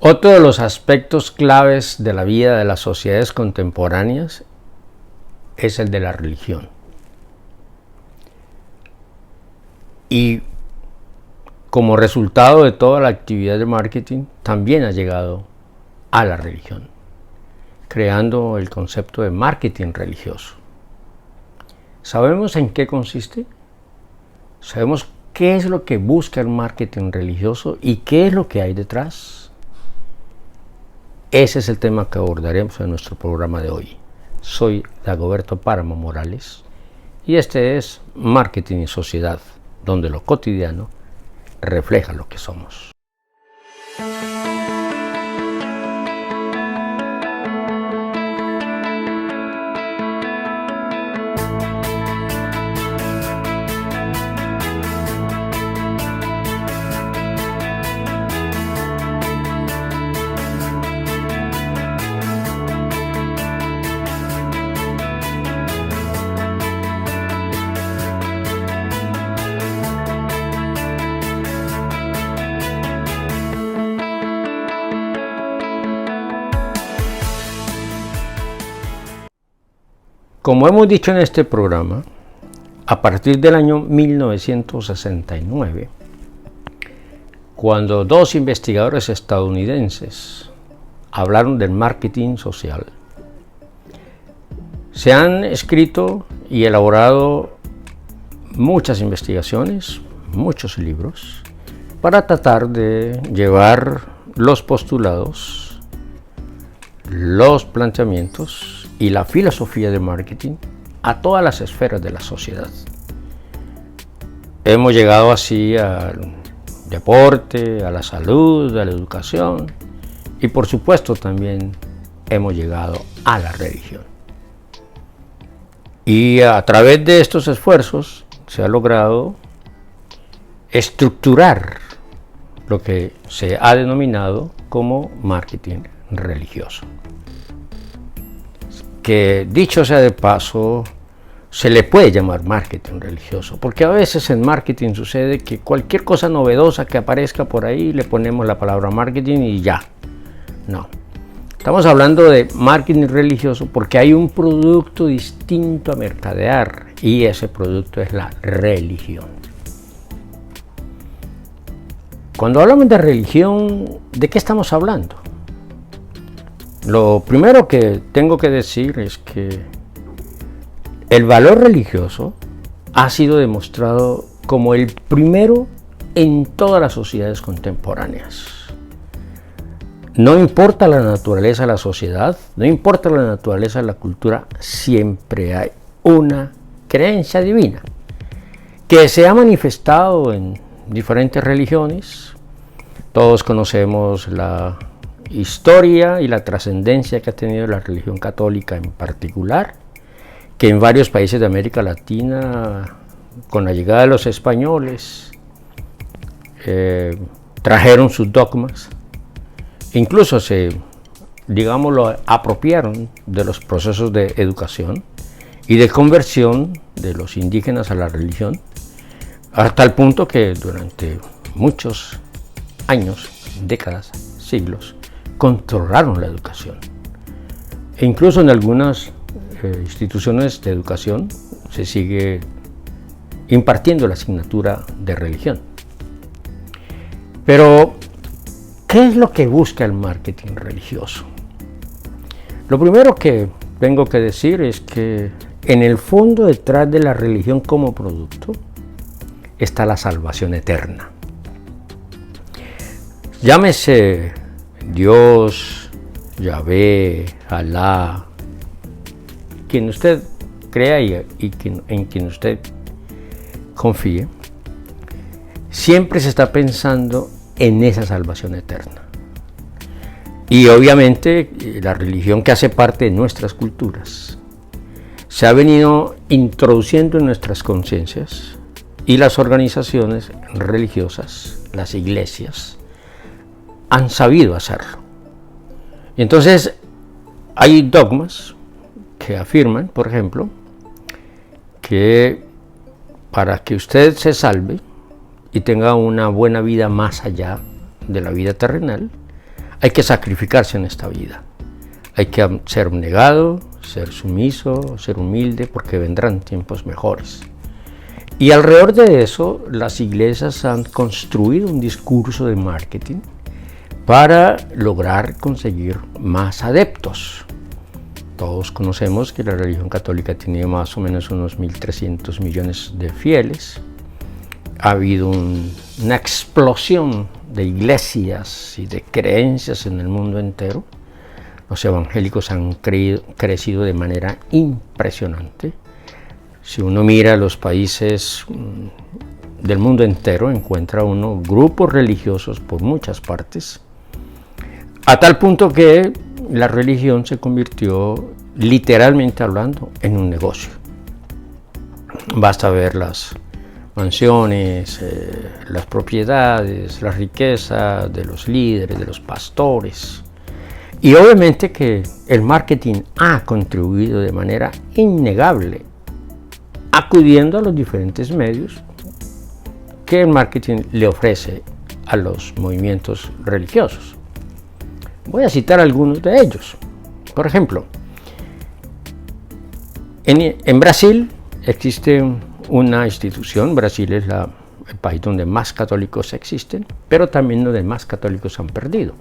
Otro de los aspectos claves de la vida de las sociedades contemporáneas es el de la religión. Y como resultado de toda la actividad de marketing, también ha llegado a la religión, creando el concepto de marketing religioso. ¿Sabemos en qué consiste? ¿Sabemos qué es lo que busca el marketing religioso y qué es lo que hay detrás? Ese es el tema que abordaremos en nuestro programa de hoy. Soy Dagoberto Páramo Morales y este es Marketing y Sociedad, donde lo cotidiano refleja lo que somos. Como hemos dicho en este programa, a partir del año 1969, cuando dos investigadores estadounidenses hablaron del marketing social, se han escrito y elaborado muchas investigaciones, muchos libros, para tratar de llevar los postulados, los planteamientos y la filosofía de marketing a todas las esferas de la sociedad. Hemos llegado así al deporte, a la salud, a la educación y por supuesto también hemos llegado a la religión. Y a través de estos esfuerzos se ha logrado estructurar lo que se ha denominado como marketing religioso. Que dicho sea de paso, se le puede llamar marketing religioso, porque a veces en marketing sucede que cualquier cosa novedosa que aparezca por ahí le ponemos la palabra marketing y ya. No, estamos hablando de marketing religioso porque hay un producto distinto a mercadear y ese producto es la religión. Cuando hablamos de religión, ¿de qué estamos hablando? Lo primero que tengo que decir es que el valor religioso ha sido demostrado como el primero en todas las sociedades contemporáneas. No importa la naturaleza de la sociedad, no importa la naturaleza de la cultura, siempre hay una creencia divina que se ha manifestado en diferentes religiones. Todos conocemos la historia y la trascendencia que ha tenido la religión católica en particular, que en varios países de América Latina, con la llegada de los españoles, trajeron sus dogmas, incluso lo apropiaron de los procesos de educación y de conversión de los indígenas a la religión, hasta el punto que durante muchos años, décadas, siglos, controlaron la educación. E incluso en algunas instituciones de educación se sigue impartiendo la asignatura de religión. Pero, ¿qué es lo que busca el marketing religioso? Lo primero que tengo que decir es que en el fondo detrás de la religión como producto está la salvación eterna. Llámese Dios, Yahvé, Alá, quien usted crea y en quien usted confíe, siempre se está pensando en esa salvación eterna. Y obviamente la religión, que hace parte de nuestras culturas, se ha venido introduciendo en nuestras conciencias, y las organizaciones religiosas, las iglesias, han sabido hacerlo. Y entonces hay dogmas que afirman, por ejemplo, que para que usted se salve y tenga una buena vida más allá de la vida terrenal, Hay que sacrificarse en esta vida. Hay que ser abnegado, ser sumiso, ser humilde, porque vendrán tiempos mejores. Y alrededor de eso, las iglesias han construido un discurso de marketing para lograr conseguir más adeptos. Todos conocemos que la religión católica tiene más o menos unos 1.300 millones de fieles. Ha habido una explosión de iglesias y de creencias en el mundo entero. Los evangélicos han crecido de manera impresionante. Si uno mira los países del mundo entero, encuentra uno grupos religiosos por muchas partes, a tal punto que la religión se convirtió, literalmente hablando, en un negocio. Basta ver las mansiones, las propiedades, la riqueza de los líderes, de los pastores. Y obviamente que el marketing ha contribuido de manera innegable, acudiendo a los diferentes medios que el marketing le ofrece a los movimientos religiosos. Voy a citar algunos de ellos. Por ejemplo, en Brasil existe una institución. Brasil es el país donde más católicos existen, pero también donde más católicos han perdido.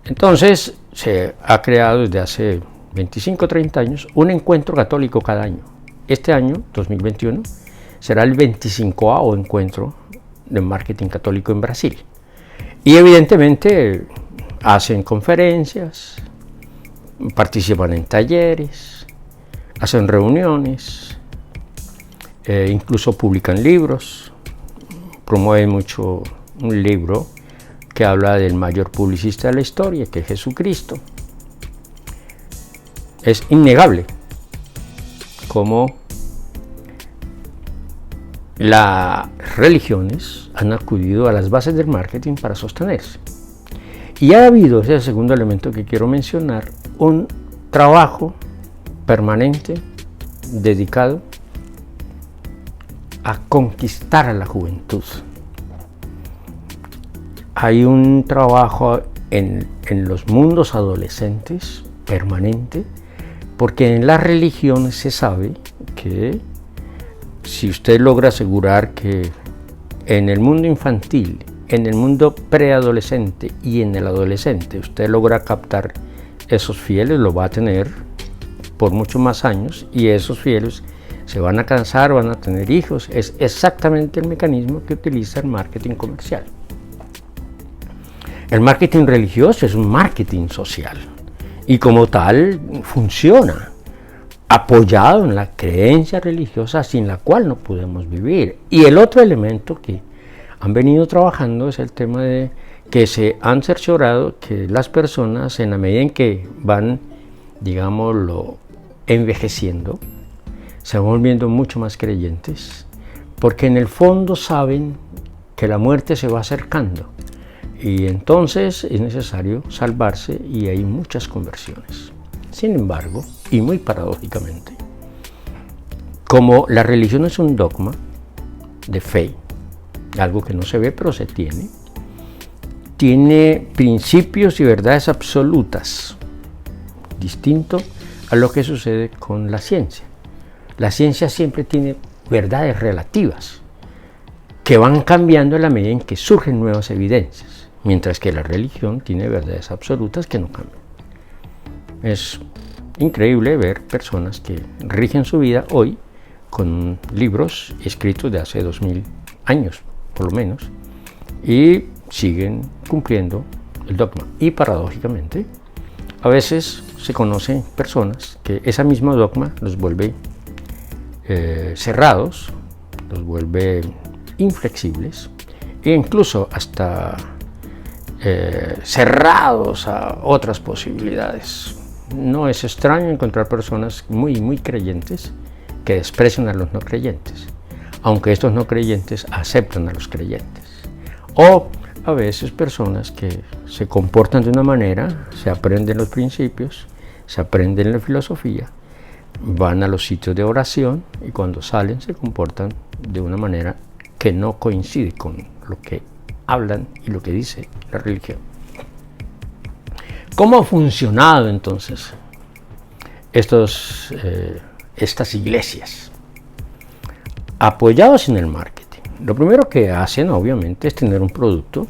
Entonces se ha creado desde hace 25 o 30 años un encuentro católico cada año. Este año, 2021, será el 25º encuentro de marketing católico en Brasil. Y evidentemente hacen conferencias, participan en talleres, hacen reuniones, incluso publican libros, promueven mucho un libro que habla del mayor publicista de la historia, que es Jesucristo. Es innegable cómo las religiones han acudido a las bases del marketing para sostenerse. Y ha habido, ese es el segundo elemento que quiero mencionar, un trabajo permanente dedicado a conquistar a la juventud. Hay un trabajo en los mundos adolescentes permanente, porque en las religiones se sabe que si usted logra asegurar que en el mundo infantil, en el mundo preadolescente y en el adolescente usted logra captar esos fieles, lo va a tener por muchos más años, y esos fieles se van a casar, van a tener hijos. Es exactamente el mecanismo que utiliza el marketing comercial. El marketing religioso es un marketing social y como tal funciona, apoyado en la creencia religiosa sin la cual no podemos vivir. Y el otro elemento que han venido trabajando es el tema de que se han cerciorado que las personas, en la medida en que van, digámoslo, envejeciendo, se van volviendo mucho más creyentes, porque en el fondo saben que la muerte se va acercando y entonces es necesario salvarse, y hay muchas conversiones. Sin embargo, y muy paradójicamente, como la religión es un dogma de fe, algo que no se ve pero se tiene principios y verdades absolutas, distinto a lo que sucede con la ciencia. La ciencia siempre tiene verdades relativas que van cambiando en la medida en que surgen nuevas evidencias, mientras que la religión tiene verdades absolutas que no cambian. Es increíble ver personas que rigen su vida hoy con libros escritos de hace 2000 años, por lo menos, y siguen cumpliendo el dogma. Y paradójicamente, a veces se conocen personas que ese mismo dogma los vuelve cerrados, los vuelve inflexibles e incluso hasta cerrados a otras posibilidades. No es extraño encontrar personas muy creyentes que desprecian a los no creyentes, aunque estos no creyentes aceptan a los creyentes. O a veces personas que se comportan de una manera, se aprenden los principios, se aprenden la filosofía, van a los sitios de oración y cuando salen se comportan de una manera que no coincide con lo que hablan y lo que dice la religión. ¿Cómo ha funcionado entonces estas iglesias? Apoyados en el marketing. Lo primero que hacen, obviamente, es tener un producto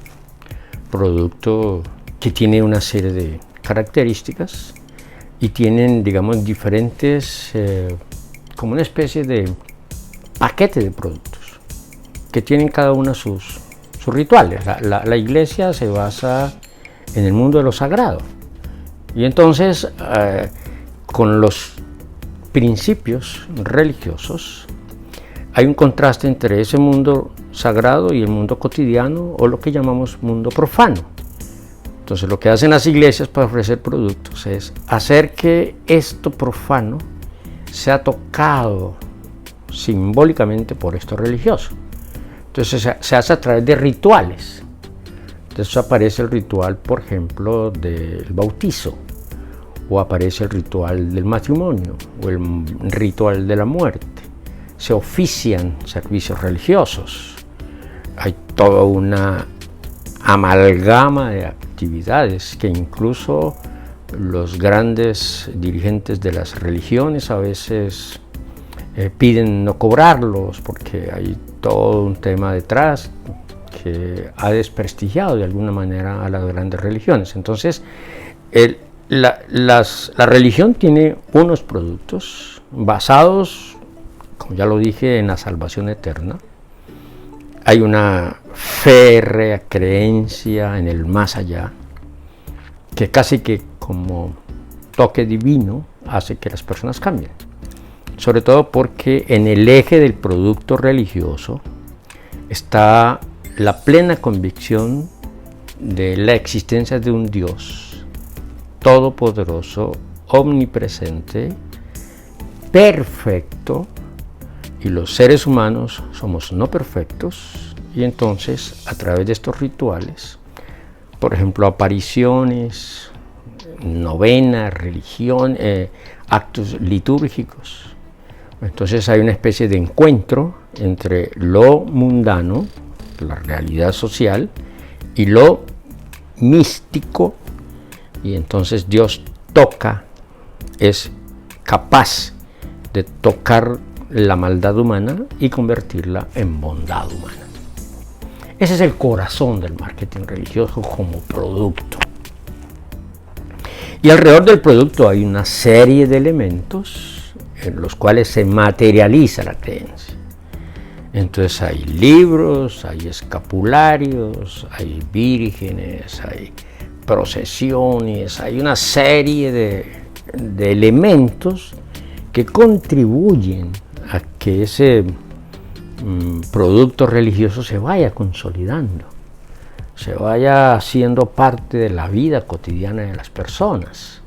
que tiene una serie de características y tienen, digamos, diferentes, como una especie de paquete de productos que tienen cada uno sus rituales. La iglesia se basa en el mundo de lo sagrado y entonces con los principios religiosos hay un contraste entre ese mundo sagrado y el mundo cotidiano, o lo que llamamos mundo profano. Entonces lo que hacen las iglesias para ofrecer productos es hacer que esto profano sea tocado simbólicamente por esto religioso. Entonces se hace a través de rituales. Entonces aparece el ritual, por ejemplo, del bautizo, o aparece el ritual del matrimonio, o el ritual de la muerte. Se ofician servicios religiosos. Hay toda una amalgama de actividades que incluso los grandes dirigentes de las religiones a veces piden no cobrarlos, porque hay todo un tema detrás que ha desprestigiado de alguna manera a las grandes religiones. Entonces, la religión tiene unos productos basados, como ya lo dije, en la salvación eterna. Hay una férrea creencia en el más allá, que casi que como toque divino hace que las personas cambien. Sobre todo porque en el eje del producto religioso está la plena convicción de la existencia de un Dios todopoderoso, omnipresente, perfecto, y los seres humanos somos no perfectos, y entonces a través de estos rituales, por ejemplo, apariciones, novenas, religión, actos litúrgicos, entonces hay una especie de encuentro entre lo mundano, la realidad social, y lo místico, y entonces Dios es capaz de tocar la maldad humana y convertirla en bondad humana. Ese es el corazón del marketing religioso como producto. Y alrededor del producto hay una serie de elementos en los cuales se materializa la creencia. Entonces hay libros, hay escapularios, hay vírgenes, hay procesiones, hay una serie de elementos que contribuyen a que ese producto religioso se vaya consolidando, se vaya haciendo parte de la vida cotidiana de las personas.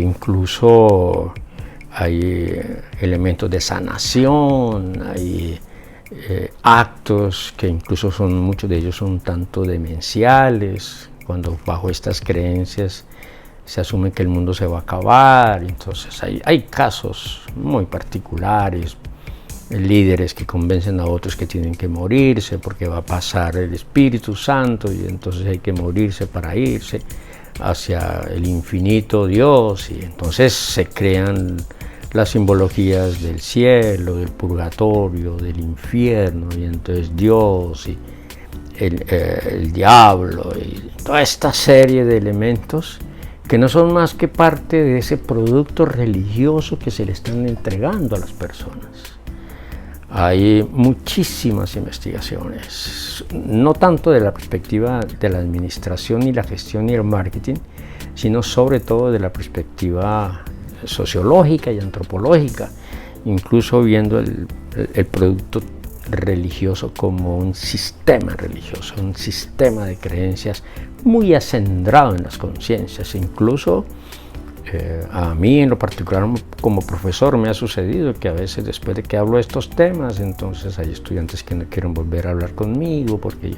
Incluso hay elementos de sanación, hay actos que incluso muchos de ellos son tanto demenciales, cuando bajo estas creencias se asume que el mundo se va a acabar. Entonces hay casos muy particulares, líderes que convencen a otros que tienen que morirse porque va a pasar el Espíritu Santo y entonces hay que morirse para irse hacia el infinito Dios, y entonces se crean las simbologías del cielo, del purgatorio, del infierno, y entonces Dios y el diablo y toda esta serie de elementos que no son más que parte de ese producto religioso que se le están entregando a las personas. Hay muchísimas investigaciones, no tanto de la perspectiva de la administración y la gestión y el marketing, sino sobre todo de la perspectiva sociológica y antropológica, incluso viendo el producto religioso como un sistema religioso, un sistema de creencias muy acendrado en las conciencias. Incluso a mí en lo particular como profesor me ha sucedido que a veces después de que hablo de estos temas, entonces hay estudiantes que no quieren volver a hablar conmigo porque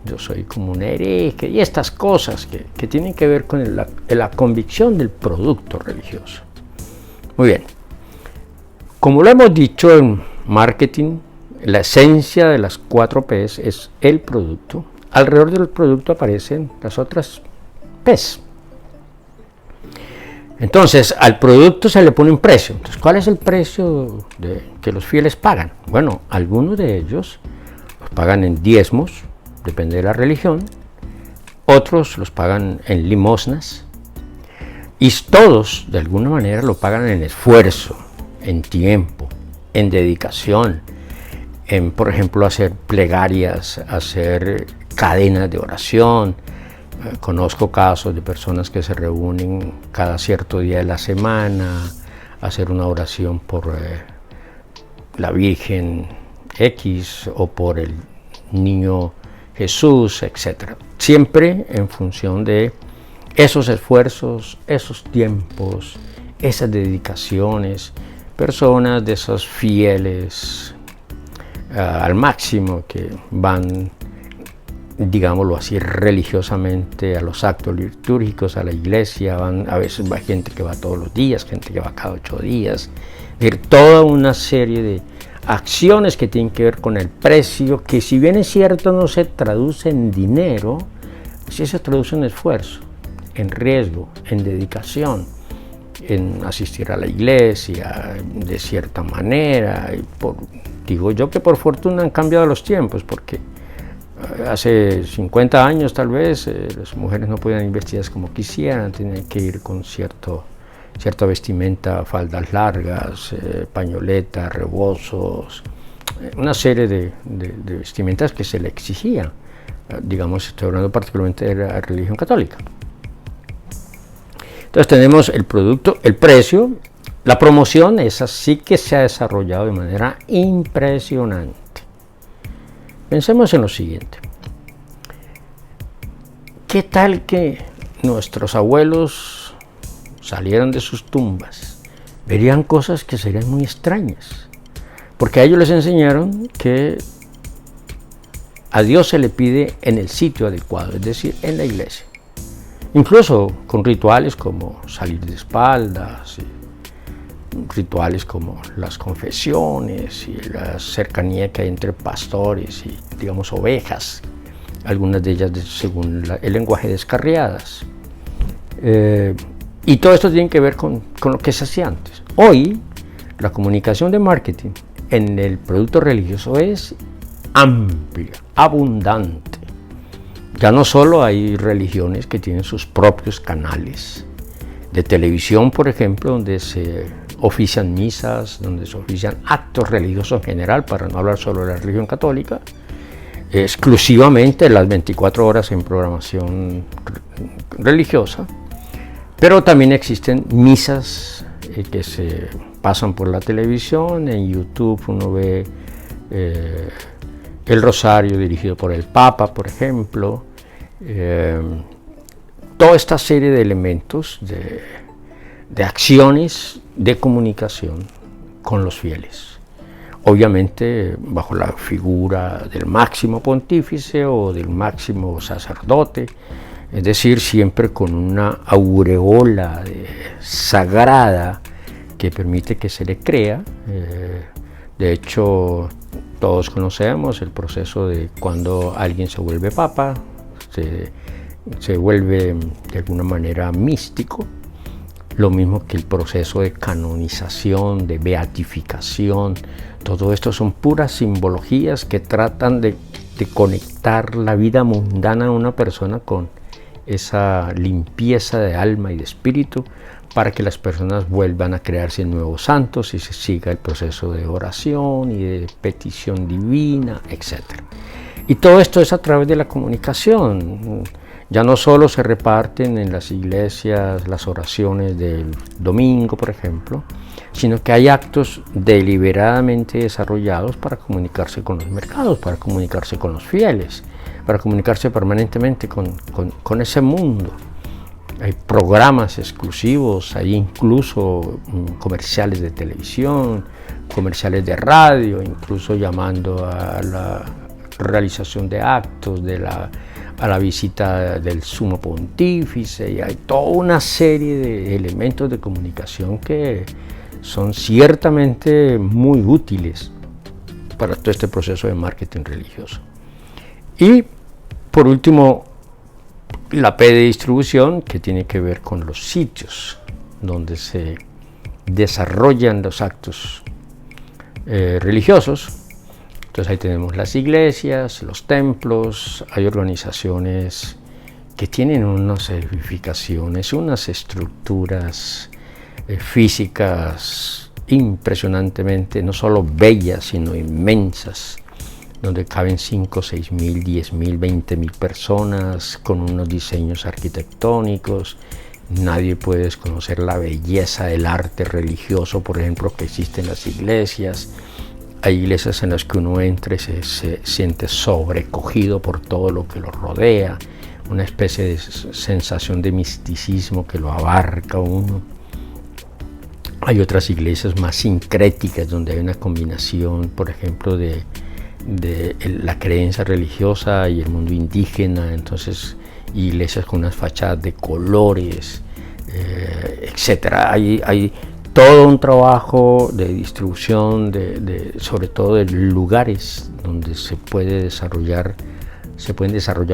yo soy como un hereje y estas cosas que tienen que ver con la convicción del producto religioso. Muy bien, como lo hemos dicho en marketing, la esencia de las 4 P's es el producto. Alrededor del producto aparecen las otras pez. Entonces, al producto se le pone un precio. Entonces, ¿cuál es el precio que los fieles pagan? Bueno, algunos de ellos los pagan en diezmos, depende de la religión, otros los pagan en limosnas, y todos, de alguna manera, lo pagan en esfuerzo, en tiempo, en dedicación, en, por ejemplo, hacer plegarias, hacer cadenas de oración. Conozco casos de personas que se reúnen cada cierto día de la semana a hacer una oración por la Virgen X o por el niño Jesús, etc. Siempre en función de esos esfuerzos, esos tiempos, esas dedicaciones, personas de esos fieles al máximo que van, digámoslo así, religiosamente a los actos litúrgicos, a la iglesia. A veces va gente que va todos los días, gente que va cada 8 días. Es decir, toda una serie de acciones que tienen que ver con el precio, que si bien es cierto no se traduce en dinero, sí se traduce en esfuerzo, en riesgo, en dedicación, en asistir a la iglesia de cierta manera. Digo yo que por fortuna han cambiado los tiempos, porque hace 50 años tal vez las mujeres no podían ir vestidas como quisieran, tenían que ir con cierta vestimenta, faldas largas, pañoletas, rebozos, una serie de vestimentas que se le exigían. Digamos, estoy hablando particularmente de la religión católica. Entonces tenemos el producto, el precio, la promoción, esa sí que se ha desarrollado de manera impresionante. Pensemos en lo siguiente. ¿Qué tal que nuestros abuelos salieran de sus tumbas? Verían cosas que serían muy extrañas, porque a ellos les enseñaron que a Dios se le pide en el sitio adecuado, es decir, en la iglesia. Incluso con rituales como salir de espaldas, rituales como las confesiones y la cercanía que hay entre pastores y, digamos, ovejas, algunas de ellas según el lenguaje descarriadas. Y todo esto tiene que ver con lo que se hacía antes. Hoy, la comunicación de marketing en el producto religioso es amplia, abundante. Ya no solo hay religiones que tienen sus propios canales de televisión, por ejemplo, donde se ofician misas, donde se ofician actos religiosos en general, para no hablar solo de la religión católica, exclusivamente las 24 horas en programación religiosa, pero también existen misas que se pasan por la televisión. En YouTube uno ve el rosario dirigido por el Papa, por ejemplo. Toda esta serie de elementos, de acciones de comunicación con los fieles, obviamente bajo la figura del máximo pontífice o del máximo sacerdote, es decir, siempre con una aureola sagrada que permite que se le crea. De hecho, todos conocemos el proceso de cuando alguien se vuelve papa, se vuelve de alguna manera místico, lo mismo que el proceso de canonización, de beatificación. Todo esto son puras simbologías que tratan de conectar la vida mundana de una persona con esa limpieza de alma y de espíritu, para que las personas vuelvan a crearse en nuevos santos y se siga el proceso de oración y de petición divina, etc. Y todo esto es a través de la comunicación. Ya no solo se reparten en las iglesias las oraciones del domingo, por ejemplo, sino que hay actos deliberadamente desarrollados para comunicarse con los mercados, para comunicarse con los fieles, para comunicarse permanentemente con ese mundo. Hay programas exclusivos, hay incluso comerciales de televisión, comerciales de radio, incluso llamando a la realización de actos, a la visita del sumo pontífice, y hay toda una serie de elementos de comunicación que son ciertamente muy útiles para todo este proceso de marketing religioso. Y por último, La P de distribución, que tiene que ver con los sitios donde se desarrollan los actos religiosos. Entonces ahí tenemos las iglesias, los templos, hay organizaciones que tienen unas edificaciones, unas estructuras físicas impresionantemente, no solo bellas, sino inmensas, donde caben 5, 6 mil, 10 mil, 20 mil personas, con unos diseños arquitectónicos. Nadie puede desconocer la belleza del arte religioso, por ejemplo, que existe en las iglesias. Hay iglesias en las que uno entra y se siente sobrecogido por todo lo que lo rodea, una especie de sensación de misticismo que lo abarca a uno. Hay otras iglesias más sincréticas donde hay una combinación, por ejemplo, de la creencia religiosa y el mundo indígena, entonces iglesias con unas fachadas de colores, etcétera. Hay todo un trabajo de distribución, sobre todo de lugares donde se pueden desarrollar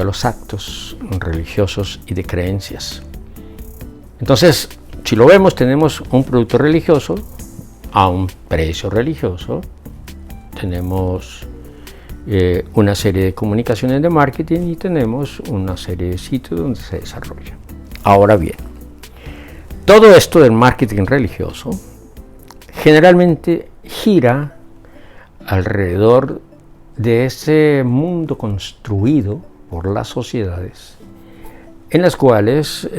los actos religiosos y de creencias. Entonces, si lo vemos, tenemos un producto religioso a un precio religioso, tenemos una serie de comunicaciones de marketing y tenemos una serie de sitios donde se desarrolla. Ahora bien, todo esto del marketing religioso generalmente gira alrededor de ese mundo construido por las sociedades, en las cuales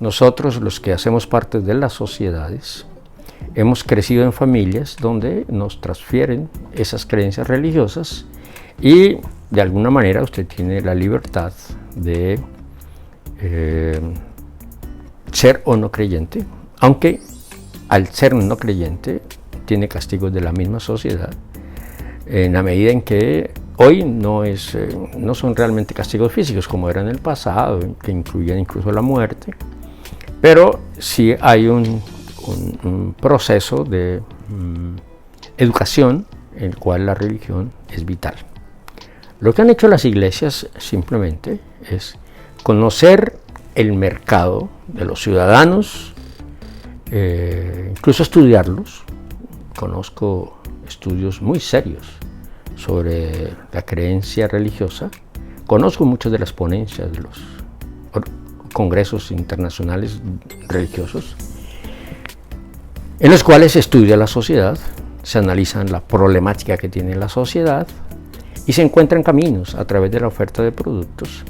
nosotros, los que hacemos parte de las sociedades, hemos crecido en familias donde nos transfieren esas creencias religiosas y de alguna manera usted tiene la libertad de ser o no creyente, aunque al ser no creyente tiene castigos de la misma sociedad, en la medida en que hoy no son realmente castigos físicos como eran en el pasado, que incluían incluso la muerte, pero sí hay un proceso de educación en el cual la religión es vital. Lo que han hecho las iglesias simplemente es conocer el mercado de los ciudadanos, incluso estudiarlos. Conozco estudios muy serios sobre la creencia religiosa, conozco muchas de las ponencias de los congresos internacionales religiosos, en los cuales se estudia la sociedad, se analizan la problemática que tiene la sociedad y se encuentran caminos a través de la oferta de productos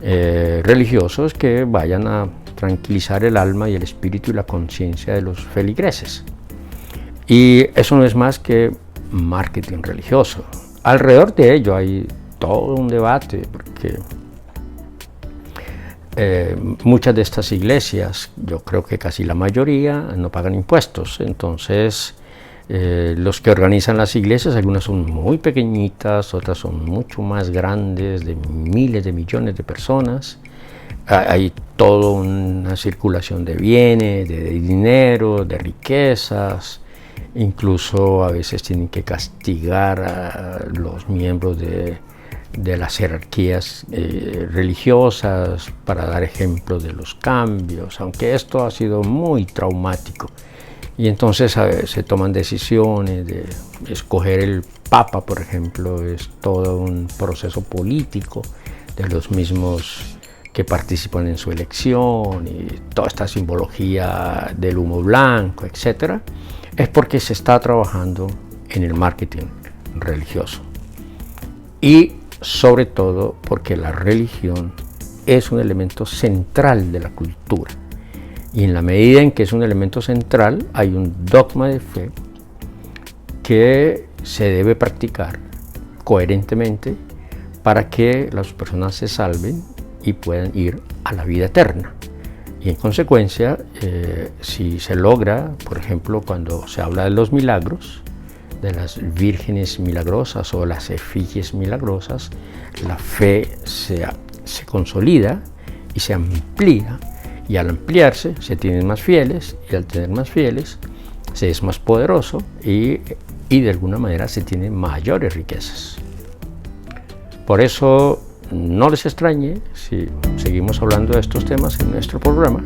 religiosos que vayan a tranquilizar el alma y el espíritu y la conciencia de los feligreses. Y eso no es más que marketing religioso. Alrededor de ello hay todo un debate, porque muchas de estas iglesias, yo creo que casi la mayoría, no pagan impuestos. Entonces, los que organizan las iglesias, algunas son muy pequeñitas, otras son mucho más grandes, de miles de millones de personas. Hay toda una circulación de bienes, de dinero, de riquezas. Incluso a veces tienen que castigar a los miembros de las jerarquías religiosas para dar ejemplos de los cambios, aunque esto ha sido muy traumático. Y entonces se toman decisiones de escoger el Papa, por ejemplo, es todo un proceso político de los mismos que participan en su elección, y toda esta simbología del humo blanco, etcétera, es porque se está trabajando en el marketing religioso. Y sobre todo porque la religión es un elemento central de la cultura. Y en la medida en que es un elemento central, hay un dogma de fe que se debe practicar coherentemente para que las personas se salven y puedan ir a la vida eterna. Y en consecuencia, si se logra, por ejemplo, cuando se habla de los milagros, de las vírgenes milagrosas o las efigies milagrosas, la fe se consolida y se amplía, y al ampliarse se tienen más fieles, y al tener más fieles se es más poderoso y de alguna manera se tienen mayores riquezas. Por eso no les extrañe si seguimos hablando de estos temas en nuestro programa,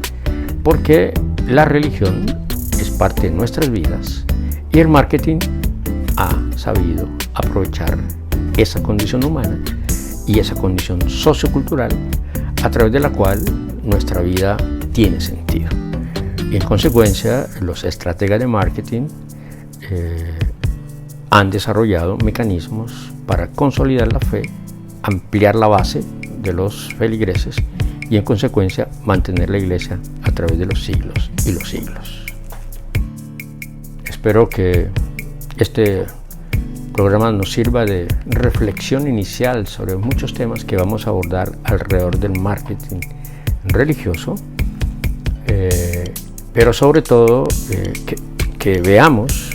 porque la religión es parte de nuestras vidas y el marketing ha sabido aprovechar esa condición humana y esa condición sociocultural a través de la cual nuestra vida tiene sentido. Y en consecuencia, los estrategas de marketing han desarrollado mecanismos para consolidar la fe, ampliar la base de los feligreses y en consecuencia mantener la iglesia a través de los siglos y los siglos. Espero que este programa nos sirva de reflexión inicial sobre muchos temas que vamos a abordar alrededor del marketing religioso, pero sobre todo que veamos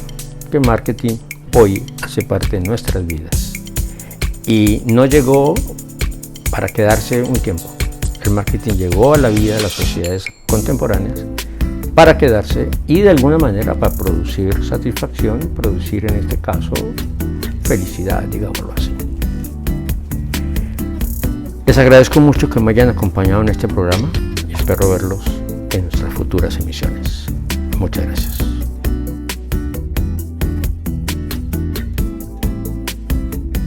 que marketing hoy hace parte de nuestras vidas y no llegó para quedarse un tiempo. El marketing llegó a la vida de las sociedades contemporáneas para quedarse y de alguna manera para producir satisfacción, producir en este caso felicidad, digámoslo así. Les agradezco mucho que me hayan acompañado en este programa y espero verlos en nuestras futuras emisiones. Muchas gracias.